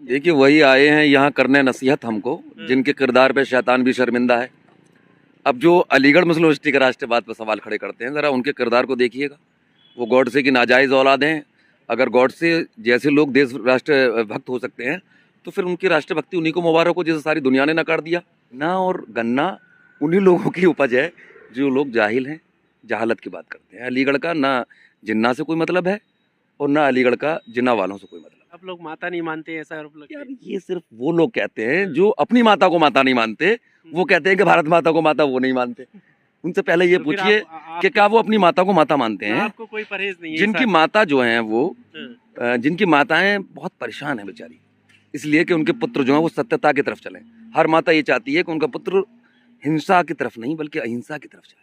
देखिए वही आए हैं यहाँ करने नसीहत हमको, जिनके किरदार पे शैतान भी शर्मिंदा है। अब जो अलीगढ़ मुस्लिम यूनिवर्सिटी के राष्ट्रवाद पर सवाल खड़े करते हैं, ज़रा उनके किरदार को देखिएगा। वो गॉडसे की नाजायज़ औलाद हैं। अगर गॉडसे जैसे लोग देश राष्ट्र भक्त हो सकते हैं तो फिर उनकी राष्ट्रभक्ति उन्हीं को मुबारक हो जिसे सारी दुनिया ने नकार दिया। ना और गन्ना उन्हीं लोगों की उपज है जो लोग जाहिल हैं, जहालत की बात करते हैं। अलीगढ़ का ना जिन्ना से कोई मतलब है और ना अलीगढ़ का जिन्ना वालों से कोई मतलब। अब लोग माता नहीं मानते ऐसा यार ये सिर्फ वो लोग कहते हैं जो अपनी माता को माता नहीं मानते। वो कहते हैं कि भारत माता को माता वो नहीं मानते। उनसे पहले ये तो फिर पूछिए कि क्या वो अपनी माता को माता मानते हैं। आपको कोई परहेज नहीं है जिनकी माता जो हैं वो जिनकी माताएं बहुत परेशान हैं बेचारी, इसलिए कि उनके पुत्र जो हैं वो सत्यता की तरफ चलें। हर माता ये चाहती है कि उनका पुत्र हिंसा की तरफ नहीं बल्कि अहिंसा की तरफ जाए।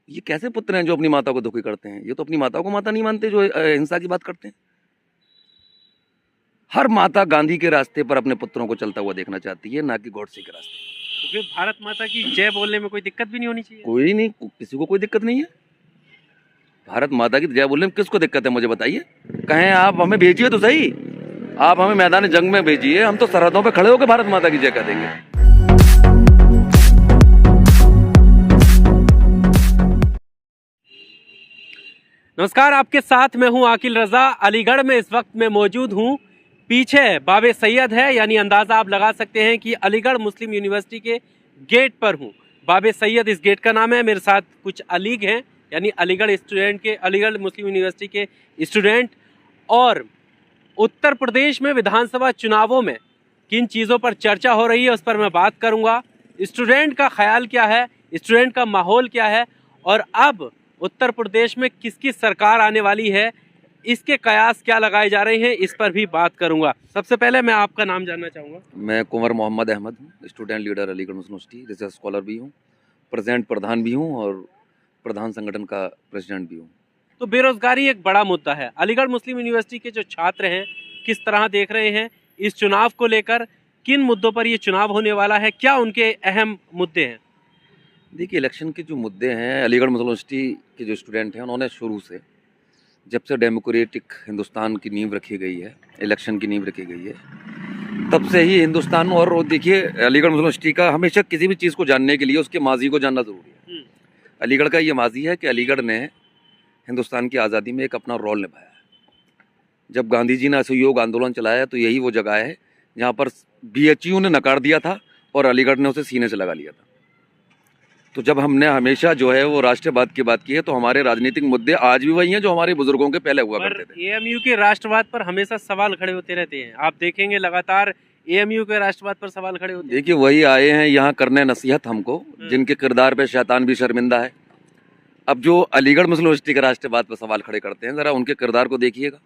ये कैसे पुत्र हैं जो अपनी माता को दुखी करते हैं? ये तो अपनी माता को माता नहीं मानते जो हिंसा की बात करते हैं। हर माता गांधी के रास्ते पर अपने पुत्रों को चलता हुआ देखना चाहती है, ना कि गॉडसे के रास्ते। तो फिर भारत माता की जय बोलने में कोई दिक्कत भी नहीं होनी चाहिए? कोई नहीं, किसी को कोई दिक्कत नहीं है। भारत माता की जय बोलने में किसको दिक्कत है मुझे बताइए। कहें आप हमें भेजिए तो सही, आप हमें मैदान जंग में भेजिए, हम तो सरहदों पे खड़े होकर भारत माता की जय कह देंगे। नमस्कार, आपके साथ मैं हूं आकिल रजा। अलीगढ़ में इस वक्त मैं मौजूद हूं। पीछे बाबे सैयद है, यानी अंदाजा आप लगा सकते हैं कि अलीगढ़ मुस्लिम यूनिवर्सिटी के गेट पर हूं। बाबे सैयद इस गेट का नाम है। मेरे साथ कुछ अलीग हैं, यानी अलीगढ़ मुस्लिम यूनिवर्सिटी के स्टूडेंट। और उत्तर प्रदेश में विधानसभा चुनावों में किन चीज़ों पर चर्चा हो रही है उस पर मैं बात करूंगा। स्टूडेंट का ख्याल क्या है, स्टूडेंट का माहौल क्या है, और अब उत्तर प्रदेश में किसकी सरकार आने वाली है, इसके कयास क्या लगाए जा रहे हैं, इस पर भी बात करूंगा। सबसे पहले मैं आपका नाम जानना चाहूँगा। मैं कुंवर मोहम्मद अहमद हूँ, स्टूडेंट लीडर अलीगढ़ मुस्लिम यूनिवर्सिटी, रिसर्च स्कॉलर भी हूँ, प्रेजेंट प्रधान भी हूँ और प्रधान संगठन का प्रेसिडेंट भी हूँ। तो बेरोजगारी एक बड़ा मुद्दा है। अलीगढ़ मुस्लिम यूनिवर्सिटी के जो छात्र हैं किस तरह देख रहे हैं इस चुनाव को लेकर? किन मुद्दों पर ये चुनाव होने वाला है, क्या उनके अहम मुद्दे हैं? देखिए इलेक्शन के जो मुद्दे हैं, अलीगढ़ मुस्लिम यूनिवर्सिटी के जो स्टूडेंट हैं उन्होंने शुरू से, जब से डेमोक्रेटिक हिंदुस्तान की नींव रखी गई है, इलेक्शन की नींव रखी गई है, तब से ही हिंदुस्तान। और देखिए अलीगढ़ मुस्लिम यूनिवर्सिटी का हमेशा किसी भी चीज़ को जानने के लिए उसके माजी को जानना ज़रूरी है। अलीगढ़ का ये माजी है कि अलीगढ़ ने हिंदुस्तान की आज़ादी में एक अपना रोल निभाया है। जब गांधी जी ने असहयोग आंदोलन चलाया तो यही वो जगह है जहाँ पर BHU ने नकार दिया था और अलीगढ़ ने उसे सीने से लगा लिया था। तो जब हमने हमेशा जो है वो राष्ट्रवाद की बात की है तो हमारे राजनीतिक मुद्दे आज भी वही हैं जो हमारे बुजुर्गों के पहले हुआ करते थे। AMU के राष्ट्रवाद पर हमेशा सवाल खड़े होते रहते हैं। आप देखेंगे लगातार AMU के राष्ट्रवाद पर सवाल खड़े होते हैं। देखिए वही आए हैं यहाँ करने नसीहत हमको, जिनके किरदार पे शैतान भी शर्मिंदा है। अब जो अलीगढ़ मुस्लिम यूनिवर्सिटी के राष्ट्रवाद पर सवाल खड़े करते हैं, ज़रा उनके किरदार को देखिएगा।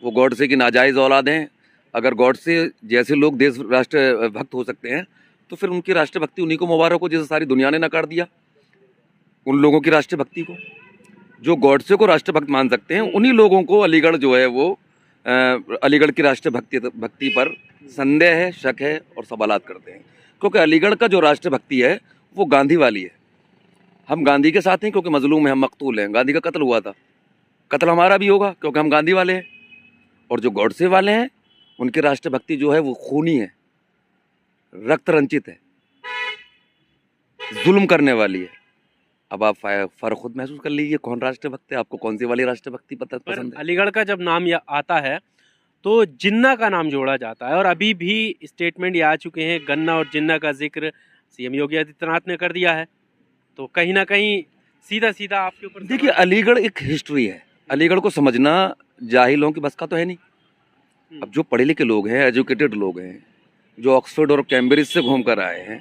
वो गॉडसे की नाजायज़ औलाद हैं। अगर गॉडसे जैसे लोग देश राष्ट्र भक्त हो सकते हैं तो फिर उनकी राष्ट्रभक्ति उन्हीं को मुबारक हो जिसे सारी दुनिया ने नकार दिया। उन लोगों की राष्ट्रभक्ति को, जो गॉडसे को राष्ट्रभक्त मान सकते हैं, उन्हीं लोगों को अलीगढ़ जो है वो अलीगढ़ की राष्ट्रभक्ति पर संदेह है, शक है और सवालात करते हैं। क्योंकि अलीगढ़ का जो राष्ट्रभक्ति है वो गांधी वाली है। हम गांधी के साथ हैं क्योंकि मजलूम हैं, हम मकतूल हैं। गांधी का कत्ल हुआ था, कत्ल हमारा भी होगा क्योंकि हम गांधी वाले हैं। और जो गॉडसे वाले हैं उनकी राष्ट्रभक्ति जो है वो खूनी है, रक्त रंचित है, जुल्म करने वाली है। अब आप फर्क खुद महसूस कर लीजिए कौन राष्ट्रभक्त है, आपको कौन सी वाली राष्ट्रभक्ति पसंद है। अलीगढ़ का जब नाम आता है तो जिन्ना का नाम जोड़ा जाता है, और अभी भी स्टेटमेंट ये आ चुके हैं, गन्ना और जिन्ना का जिक्र CM योगी आदित्यनाथ ने कर दिया है। तो कहीं ना कहीं सीधा सीधा आपके ऊपर। देखिए अलीगढ़ एक हिस्ट्री है, अलीगढ़ को समझना जाहिलों की बस का तो है नहीं। अब जो पढ़े लिखे लोग हैं, एजुकेटेड लोग हैं, जो ऑक्सफोर्ड और कैम्ब्रिज से घूम कर आए हैं,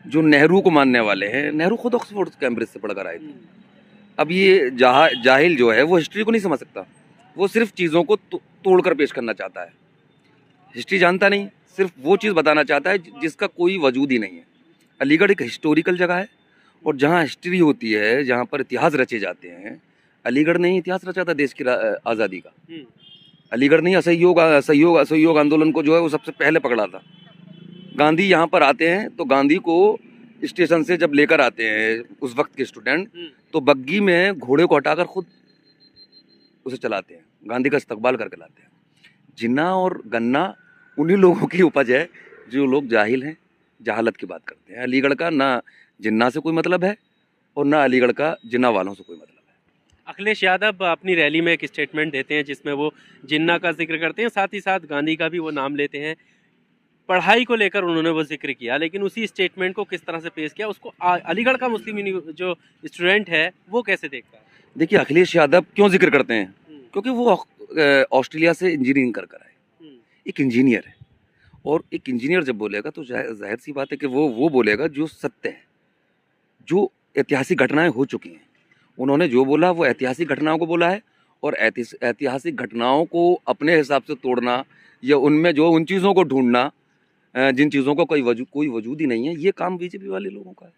जो नेहरू को मानने वाले हैं, नेहरू खुद ऑक्सफोर्ड कैम्ब्रिज से पढ़कर आए थे। अब ये जाहिल जो है वो हिस्ट्री को नहीं समझ सकता, वो सिर्फ चीज़ों को तोड़कर पेश करना चाहता है। हिस्ट्री जानता नहीं, सिर्फ वो चीज़ बताना चाहता है जिसका कोई वजूद ही नहीं है। अलीगढ़ एक हिस्टोरिकल जगह है और जहाँ हिस्ट्री होती है, जहाँ पर इतिहास रचे जाते हैं। अलीगढ़ ने ही इतिहास रचा था देश की आज़ादी का। अलीगढ़ ने असहयोग आंदोलन को जो है वो सबसे पहले पकड़ा था। गांधी यहाँ पर आते हैं तो गांधी को स्टेशन से जब लेकर आते हैं उस वक्त के स्टूडेंट, तो बग्गी में घोड़े को हटाकर खुद उसे चलाते हैं, गांधी का इस्तकबाल करके लाते हैं। जिन्ना और गन्ना उन्हीं लोगों की उपज है जो लोग जाहिल हैं, जहालत की बात करते हैं। अलीगढ़ का ना जिन्ना से कोई मतलब है और ना अलीगढ़ का जिन्ना वालों से कोई मतलब है। अखिलेश यादव अपनी रैली में एक स्टेटमेंट देते हैं जिसमें वो जिन्ना का जिक्र करते हैं, साथ ही साथ गांधी का भी वो नाम लेते हैं। पढ़ाई को लेकर उन्होंने वो जिक्र किया, लेकिन उसी स्टेटमेंट को किस तरह से पेश किया, उसको अलीगढ़ का जो स्टूडेंट है वो कैसे देखता है? देखिए, अखिलेश यादव क्यों जिक्र करते हैं? क्योंकि वो ऑस्ट्रेलिया से इंजीनियरिंग कर कर आए, एक इंजीनियर है। और एक इंजीनियर जब बोलेगा तो जाहिर सी बात है कि वो बोलेगा जो सत्य है, जो ऐतिहासिक घटनाएं हो चुकी हैं। उन्होंने जो बोला वो ऐतिहासिक घटनाओं को बोला है, और ऐतिहासिक घटनाओं को अपने हिसाब से तोड़ना या उनमें जो उन चीज़ों को ढूंढना जिन चीज़ों का कोई वजूद ही नहीं है, ये काम बीजेपी वाले लोगों का है,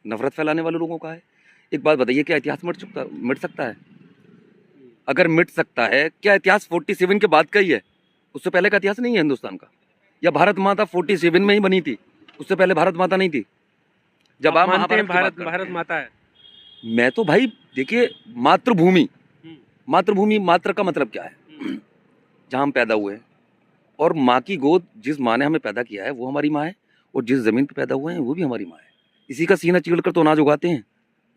नफरत फैलाने वाले लोगों का है। एक बात बताइए, क्या इतिहास मिट सकता है? अगर मिट सकता है, क्या इतिहास 47 के बाद का ही है? उससे पहले का इतिहास नहीं है हिंदुस्तान का? या भारत माता 47 में ही बनी थी? उससे पहले भारत माता नहीं थी? जब आप मानते हैं भारत माता है? मैं तो भाई देखिए, मातृभूमि, मातृ का मतलब क्या है? जहाँ हम पैदा हुए हैं, और माँ की गोद, जिस माँ ने हमें पैदा किया है वो हमारी माँ है, और जिस जमीन पे पैदा हुए हैं वो भी हमारी माँ है। इसी का सीना चीर कर तो अनाज उगाते हैं,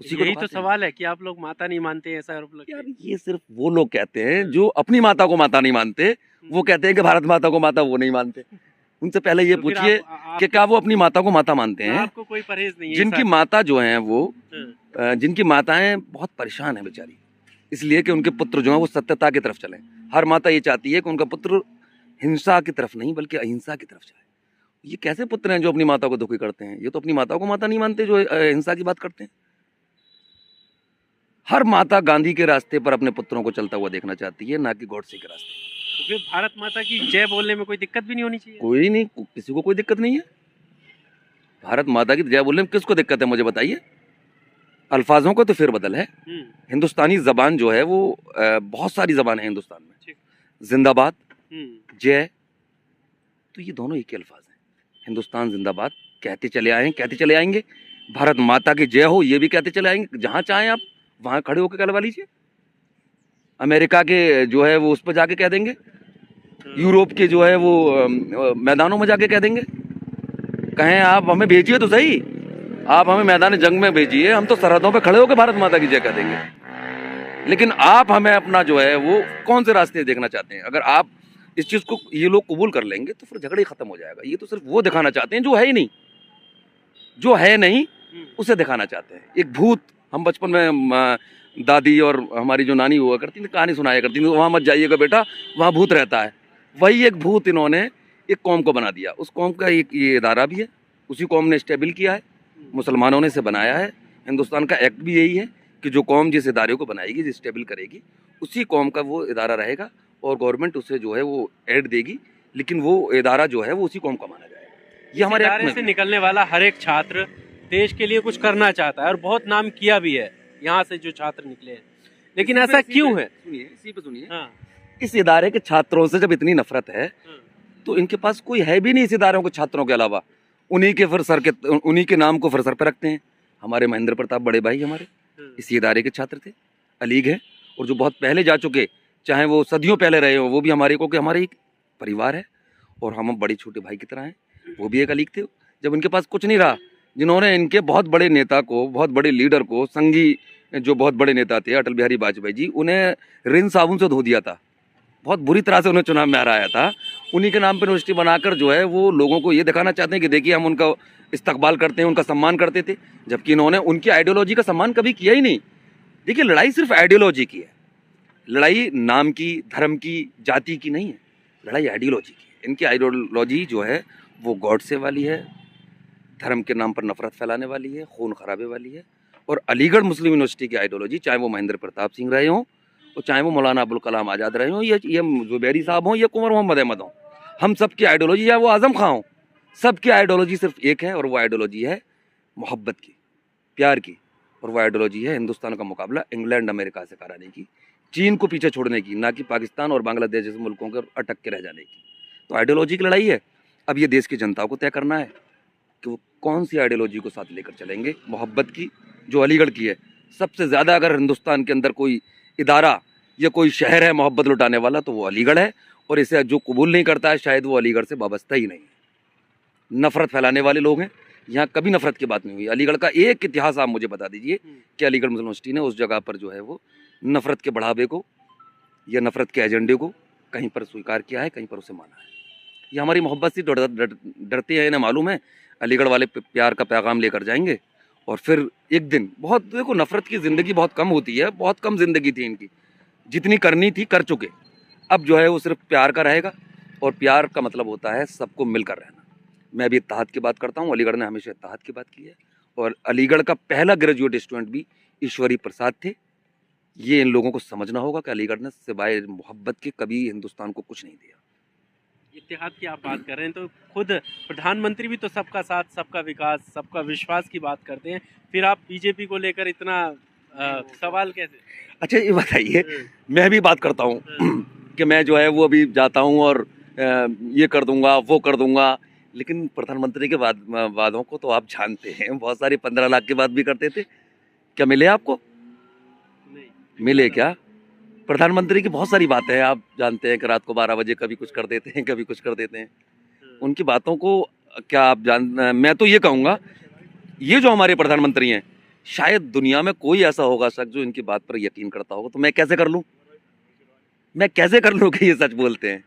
उसी को यही तो सवाल है कि आप लोग माता नहीं मानते हैं, ऐसा आरोप लगता है। यार ये सिर्फ वो लोग कहते हैं जो अपनी माता को माता नहीं मानते। वो कहते हैं कि भारत माता को माता वो नहीं मानते। उनसे पहले ये तो फिर पूछिए कि क्या वो अपनी माता को माता मानते हैं? आपको कोई परहेज नहीं है? जिनकी माता जो है वो जिनकी माताएं बहुत परेशान है बेचारी, इसलिए कि उनके पुत्र जो है वो सत्यता की तरफ चले। हर माता ये चाहती है कि उनका पुत्र हिंसा की तरफ नहीं बल्कि अहिंसा की तरफ जाए। ये कैसे पुत्र हैं जो अपनी माता को दुखी करते हैं? ये तो अपनी माता को माता नहीं मानते जो हिंसा की बात करते हैं। हर माता गांधी के रास्ते पर अपने पुत्रों को चलता हुआ देखना चाहती है, ना कि गॉडसे के रास्ते। तो फिर भारत माता की जय बोलने में कोई दिक्कत भी नहीं होनी चाहिए? कोई नहीं, किसी को कोई दिक्कत नहीं है। भारत माता की जय बोलने में किसको दिक्कत है, मुझे बताइए। अल्फाजों को तो फेरबदल है। हिंदुस्तानी जबान जो है वो बहुत सारी जबान है हिंदुस्तान में। जिंदाबाद, जय, तो ये दोनों एक ही अल्फाज हैं। हिंदुस्तान जिंदाबाद कहते चले आए हैं, कहते चले आएंगे। भारत माता की जय हो ये भी कहते चले आएंगे। जहां चाहें आप वहां खड़े होकर कहलवा लीजिए। अमेरिका के जो है वो उस पर जाके कह देंगे, यूरोप के जो है वो मैदानों में जाके कह देंगे। कहें आप हमें भेजिए तो सही, आप हमें मैदान जंग में भेजिए, हम तो सरहदों पे खड़े होकर भारत माता की जय कह देंगे। लेकिन आप हमें अपना जो है वो कौन से रास्ते देखना चाहते हैं? अगर आप इस चीज को ये लोग कबूल कर लेंगे तो फिर झगड़ा ही खत्म हो जाएगा। ये तो सिर्फ वो दिखाना चाहते हैं जो है ही नहीं, जो है नहीं उसे दिखाना चाहते हैं। एक भूत, हम बचपन में दादी और हमारी जो नानी हुआ करती थी कहानी सुनाया करती थी, वहां मत जाइएगा बेटा वहां भूत रहता है। वही एक भूत इन्होंने एक कौम को बना दिया। उस कौम का एक ये इदारा भी है, उसी कौम ने स्टेबल किया है, मुसलमानों ने इसे बनाया है। हिंदुस्तान का एक्ट भी यही है कि जो कौम जिस इदारे को बनाएगी, जिस स्टेबल करेगी, उसी कौम का वो इदारा रहेगा और गवर्नमेंट उसे जो है वो एड देगी, लेकिन वो इदारा जो है वो उसी कौम का माना जाएगा। ये हमारे एक्ट में से निकलने वाला हर एक छात्र देश के लिए कुछ करना चाहता है और बहुत नाम किया भी है यहाँ से जो छात्र निकले हैं, लेकिन ऐसा क्यों है? सुनिए, इसी पे सुनिए। हाँ। इस इदारे के छात्रों से जब इतनी नफरत है तो इनके पास कोई है भी नहीं इस इदारों के छात्रों के अलावा। उन्हीं के नाम को फिर सर पे रखते हैं। हमारे महेंद्र प्रताप बड़े भाई हमारे इसी इदारे के छात्र थे, अलीग हैं, और जो बहुत पहले जा चुके, चाहे वो सदियों पहले रहे हो, वो भी हमारे को कि हमारे एक परिवार है और हम बड़े छोटे भाई की तरह हैं। वो भी एक अलीग थे। जब इनके पास कुछ नहीं रहा, जिन्होंने इनके बहुत बड़े नेता को, बहुत बड़े लीडर को, संघी जो बहुत बड़े नेता थे अटल बिहारी वाजपेयी जी, उन्हें रिन साबुन से धो दिया था। बहुत बुरी तरह से उन्हें चुनाव में हराया था। उन्हीं के नाम पर यूनिवर्सिटी बनाकर जो है वो लोगों को ये दिखाना चाहते हैं कि देखिए हम उनका इस्तकबाल करते हैं, उनका सम्मान करते थे, जबकि इन्होंने उनकी आइडियोलॉजी का सम्मान कभी किया ही नहीं। देखिए, लड़ाई सिर्फ आइडियोलॉजी की है। लड़ाई नाम की, धर्म की, जाति की नहीं है, लड़ाई आइडियोलॉजी की है। इनकी आइडियोलॉजी जो है वो गॉडसे वाली है, धर्म के नाम पर नफरत फैलाने वाली है, खून खराबे वाली है। और अलीगढ़ मुस्लिम यूनिवर्सिटी की आइडियोलॉजी, चाहे वो महेंद्र प्रताप सिंह रहे हों और चाहे वो मौलाना अबुल कलाम आज़ाद रहे हों, ये जुबैरी साहब हों या कुंवर मोहम्मद अहमद हों, हम सब की आइडियोलॉजी, या वो आजम खां हों, सबकी आइडियोलॉजी सिर्फ एक है, और वो आइडियोलॉजी है मोहब्बत की, प्यार की। और वो आइडियोलॉजी है हिंदुस्तान का मुकाबला इंग्लैंड अमेरिका से कराने की, चीन को पीछे छोड़ने की, ना कि पाकिस्तान और बांग्लादेश जैसे मुल्कों के अटक के रह जाने की। तो आइडियोलॉजी की लड़ाई है। अब ये देश की जनता को तय करना है कि वो कौन सी आइडियोलॉजी को साथ लेकर चलेंगे। मोहब्बत की, जो अलीगढ़ की है, सबसे ज़्यादा अगर हिंदुस्तान के अंदर कोई इदारा या कोई शहर है मोहब्बत लुटाने वाला तो वो अलीगढ़ है। और इसे जो कबूल नहीं करता है शायद वो अलीगढ़ से वाबस्ता ही नहीं है। नफरत फैलाने वाले लोग हैं। यहाँ कभी नफरत की बात नहीं हुई। अलीगढ़ का एक इतिहास आप मुझे बता दीजिए कि अलीगढ़ मुस्लिम यूनिवर्सिटी ने उस जगह पर जो है वो नफरत के बढ़ावे को या नफरत के एजेंडे को कहीं पर स्वीकार किया है, कहीं पर उसे माना है। ये हमारी मोहब्बत से डरते हैं, इन्हें मालूम है अलीगढ़ वाले प्यार का पैगाम लेकर जाएंगे और फिर एक दिन बहुत, देखो नफरत की ज़िंदगी बहुत कम होती है, बहुत कम ज़िंदगी थी इनकी, जितनी करनी थी कर चुके। अब जो है वो सिर्फ प्यार का रहेगा और प्यार का मतलब होता है सबको मिलकर रहना। मैं भी इत्तेहाद की बात करता हूँ, अलीगढ़ ने हमेशा इत्तेहाद की बात की है और अलीगढ़ का पहला ग्रेजुएट स्टूडेंट भी ईश्वरी प्रसाद थे। ये इन लोगों को समझना होगा कि अलीगढ़ ने सिवाय मोहब्बत के कभी हिंदुस्तान को कुछ नहीं दिया। इत्तेहाद की आप बात कर रहे हैं तो खुद प्रधानमंत्री भी तो सबका साथ, सबका विकास, सबका विश्वास की बात करते हैं, फिर आप बीजेपी को लेकर इतना सवाल कैसे? अच्छा ये बताइए, मैं भी बात करता हूँ कि मैं जो है वो अभी जाता हूँ और ये कर दूंगा वो कर दूंगा, लेकिन प्रधानमंत्री के वादों को तो आप जानते हैं, बहुत सारी 15 लाख की बात भी करते थे। क्या मिले आपको? नहीं मिले क्या? प्रधानमंत्री की बहुत सारी बातें हैं, आप जानते हैं कि रात को 12 बजे कभी कुछ कर देते हैं, कभी कुछ कर देते हैं। उनकी बातों को क्या आप मैं तो ये कहूँगा, ये जो हमारे प्रधानमंत्री हैं शायद दुनिया में कोई ऐसा होगा शख्स जो इनकी बात पर यकीन करता होगा। तो मैं कैसे कर लूँ कि ये सच बोलते हैं?